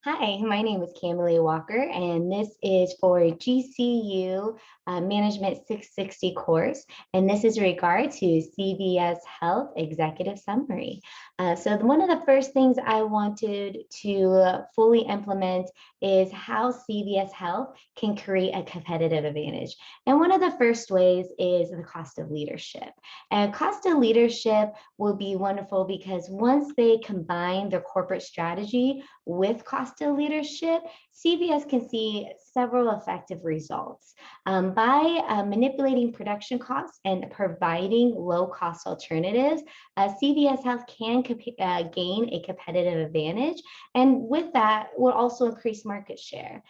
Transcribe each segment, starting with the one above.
Hi, my name is Camille Walker, and this is for a GCU Management 660 course. And this is regard to CVS Health Executive Summary. One of the first things I wanted to fully implement is how CVS Health can create a competitive advantage. And one of the first ways is the cost of leadership. And cost of leadership will be wonderful because once they combine their corporate strategy with cost of leadership, CVS can see several effective results. By manipulating production costs and providing low-cost alternatives, CVS Health can gain a competitive advantage, and with that will also increase market share.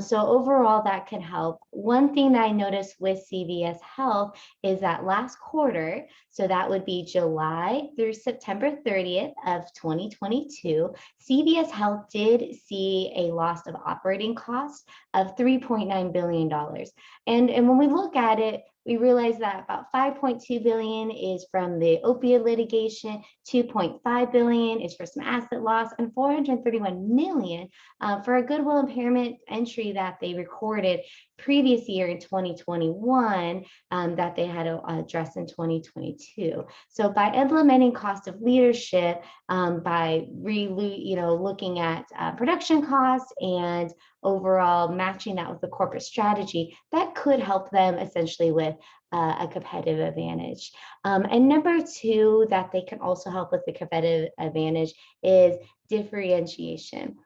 So overall, that can help. One thing that I noticed with CVS Health is that last quarter, so that would be July through September 30th of 2022, CVS Health did see a loss of operating costs of $3.9 billion. And when we look at it, we realize that about 5.2 billion is from the opioid litigation, 2.5 billion is for some asset loss, and 431 million for a goodwill impairment entry that they recorded previous year in 2021 that they had to address in 2022. So by implementing cost of leadership, by looking at production costs and overall matching that with the corporate strategy, that could help them essentially with a competitive advantage. And number two, that they can also help with the competitive advantage is differentiation.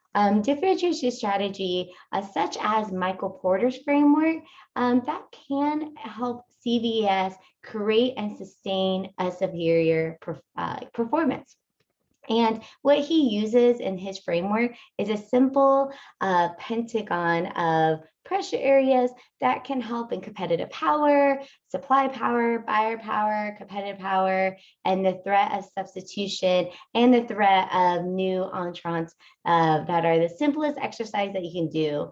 Differentiation strategy, such as Michael Porter's framework, that can help CVS create and sustain a superior performance. And what he uses in his framework is a simple pentagon of pressure areas that can help in competitive power, supply power, buyer power, competitive power, and the threat of substitution and the threat of new entrants that are the simplest exercise that you can do.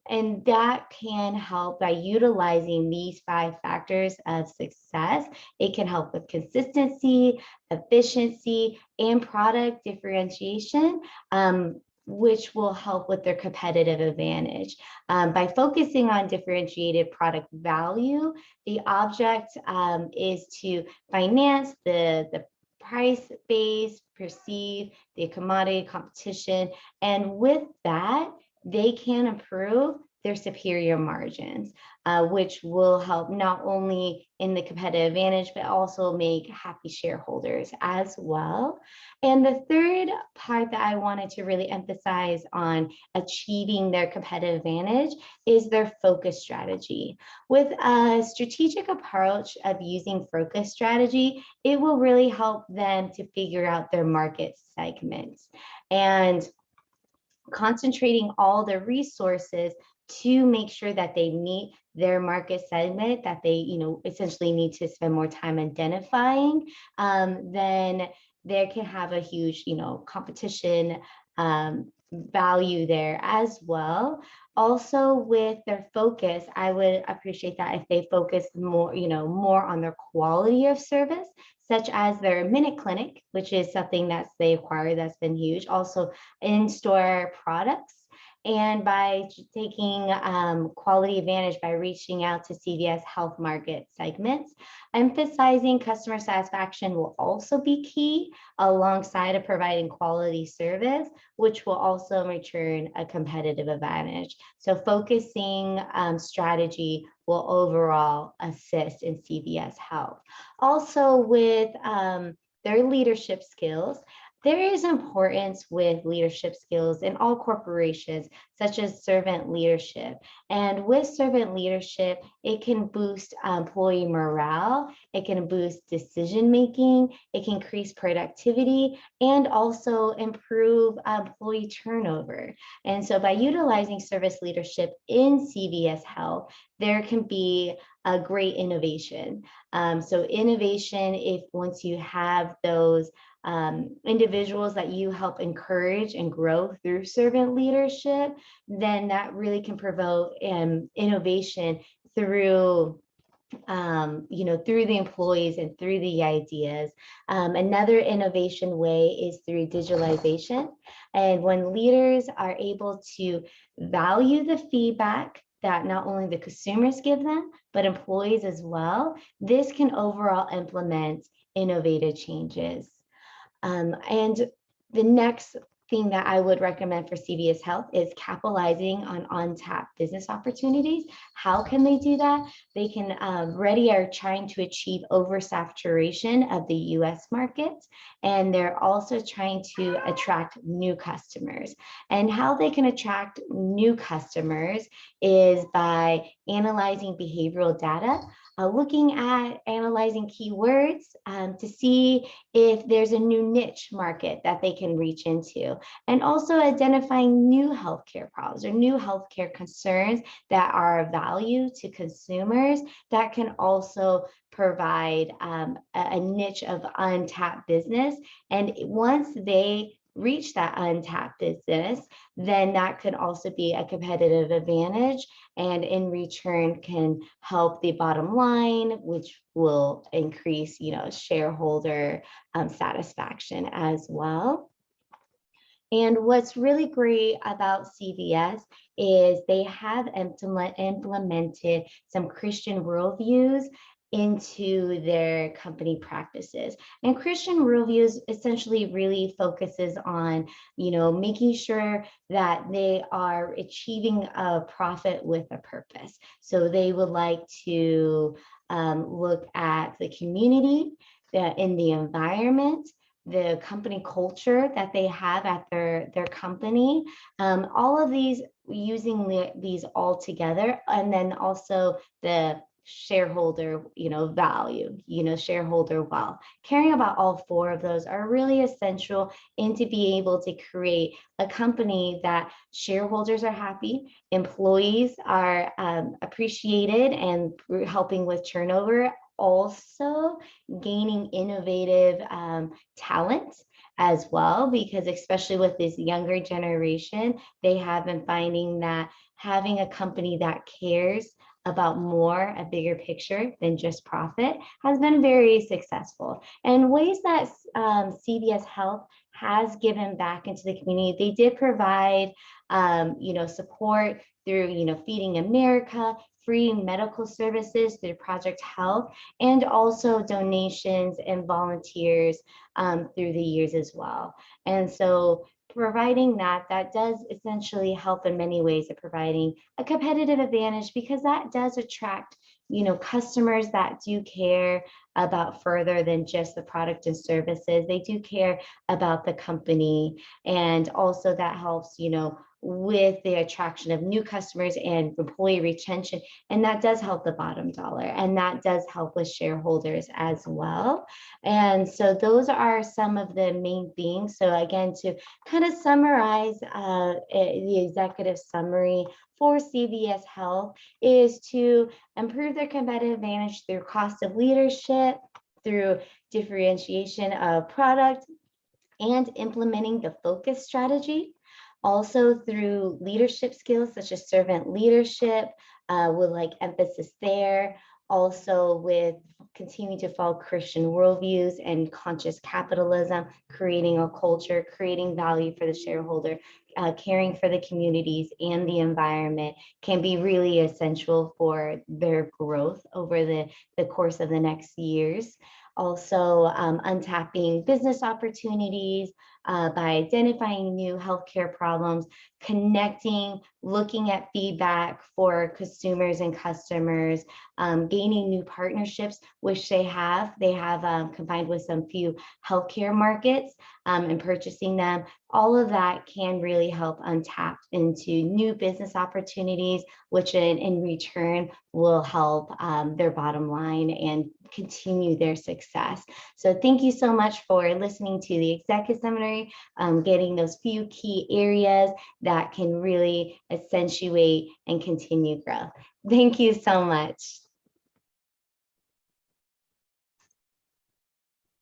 And that can help by utilizing these 5 factors of success. It can help with consistency, efficiency, and product differentiation, which will help with their competitive advantage. By focusing on differentiated product value, the object is to finance the price base, perceive the commodity competition, and with that, they can improve their superior margins, which will help not only in the competitive advantage, but also make happy shareholders as well. And the third part that I wanted to really emphasize on achieving their competitive advantage is their focus strategy. With a strategic approach of using focus strategy, it will really help them to figure out their market segments and concentrating all their resources to make sure that they meet their market segment that they, essentially need to spend more time identifying, then they can have a huge, competition value there as well. Also, with their focus, I would appreciate that if they focus more, more on their quality of service, such as their Minute Clinic, which is something that they acquired that's been huge. Also, in-store products. And by taking quality advantage by reaching out to CVS Health market segments, emphasizing customer satisfaction will also be key alongside of providing quality service, which will also return a competitive advantage. So focusing strategy will overall assist in CVS Health. Also with their leadership skills, there is importance with leadership skills in all corporations, such as servant leadership. And with servant leadership, it can boost employee morale, it can boost decision-making, it can increase productivity, and also improve employee turnover. And so by utilizing service leadership in CVS Health, there can be a great innovation. So innovation, if once you have those individuals that you help encourage and grow through servant leadership, then that really can promote innovation through through the employees and through the ideas. Another innovation way is through digitalization. And when leaders are able to value the feedback that not only the consumers give them, but employees as well, this can overall implement innovative changes. And the next thing that I would recommend for CVS Health is capitalizing on untapped business opportunities. How can they do that? They can already are trying to achieve oversaturation of the US market, and they're also trying to attract new customers. And how they can attract new customers is by analyzing behavioral data, looking at analyzing keywords to see if there's a new niche market that they can reach into, and also identifying new healthcare problems or new healthcare concerns that are of value to consumers that can also provide a niche of untapped business. And once they reach that untapped business, then that could also be a competitive advantage, and in return can help the bottom line, which will increase, shareholder satisfaction as well. And what's really great about CVS is they have implemented some Christian worldviews into their company practices. And Christian worldviews essentially really focuses on, making sure that they are achieving a profit with a purpose. So they would like to look at the community, in the environment, the company culture that they have at their company, all of these, using these all together, and then also the shareholder, value, shareholder wealth. Caring about all four of those are really essential into being able to create a company that shareholders are happy, employees are appreciated and helping with turnover, also gaining innovative talent as well, because especially with this younger generation, they have been finding that having a company that cares about more, a bigger picture than just profit, has been very successful. And ways that CVS Health has given back into the community, they did provide support through Feeding America, free medical services through Project Health, and also donations and volunteers through the years as well. And so providing that does essentially help in many ways of providing a competitive advantage, because that does attract customers that do care about further than just the product and services. They do care about the company, and also that helps with the attraction of new customers and employee retention, and that does help the bottom dollar, and that does help with shareholders as well. And so those are some of the main things. So again, to kind of summarize the executive summary for CVS Health is to improve their competitive advantage through cost of leadership, through differentiation of product, and implementing the focus strategy. Also through leadership skills such as servant leadership, with emphasis there. Also with continuing to follow Christian worldviews and conscious capitalism, creating a culture, creating value for the shareholder, caring for the communities and the environment can be really essential for their growth over the course of the next years. Also, untapping business opportunities by identifying new healthcare problems, connecting, looking at feedback for consumers and customers, gaining new partnerships, which they have combined with some few healthcare markets and purchasing them. All of that can really help untap into new business opportunities, which in return will help their bottom line and continue their success. So thank you so much for listening to the executive summary, getting those few key areas that can really accentuate and continue growth. Thank you so much.